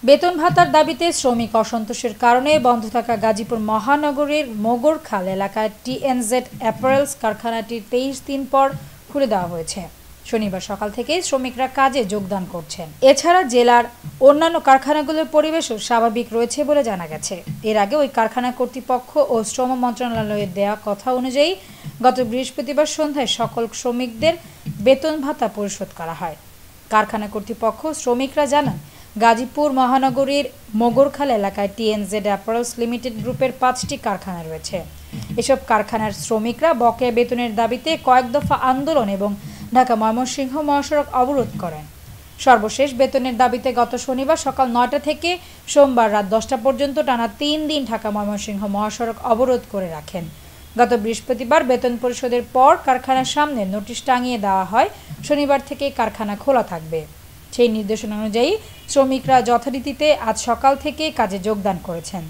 বেতন ভাতার দাবিতে শ্রমিক অসন্তোষের কারণে বন্ধ থাকা গাজীপুর মহানগরীর মোগরখাল এলাকায় টিএনজেড অ্যাপারেলস কারখানাটি ২৩ দিন পর খুলে দেওয়া হয়েছে। শনিবার সকাল থেকেই শ্রমিকরা কাজে যোগদান করছেন। এছাড়া জেলার অন্যান্য কারখানাগুলোর পরিবেশও স্বাভাবিক রয়েছে বলে জানা গেছে। এর আগে ওই কারখানা কর্তৃপক্ষ ও শ্রম মন্ত্রণালয়ের দেওয়া কথা অনুযায়ী গত বৃহস্পতিবার সন্ধ্যায় সকল শ্রমিকদের বেতন ভাতা পরিশোধ করা হয়। কারখানা কর্তৃপক্ষ শ্রমিকরা জানান, গাজীপুর মহানগরীর মোগরখাল এলাকায় টিএনজেড অ্যাপারেলস লিমিটেড গ্রুপের ৫টি কারখানা রয়েছে। এসব কারখানার শ্রমিকরা বকেয়া বেতনের দাবিতে কয়েক দফা আন্দোলন এবং ঢাকা ময়মনসিংহ মহাসড়ক অবরোধ করেন। সর্বশেষ বেতনের দাবিতে গত শনিবার সকাল ৯টা থেকে সোমবার রাত ১০টা পর্যন্ত টানা ৩ দিন ঢাকা ময়মনসিংহ মহাসড়ক অবরোধ করে রাখেন। গত বৃহস্পতিবার বেতন পরিশোধের পর কারখানার সামনে নোটিশ টাঙিয়ে দেওয়া হয়, শনিবার থেকে কারখানা খোলা থাকবে। সেই নির্দেশনা অনুযায়ী শ্রমিকরা যথারীতিতে আজ সকাল থেকে কাজে যোগদান করেছেন।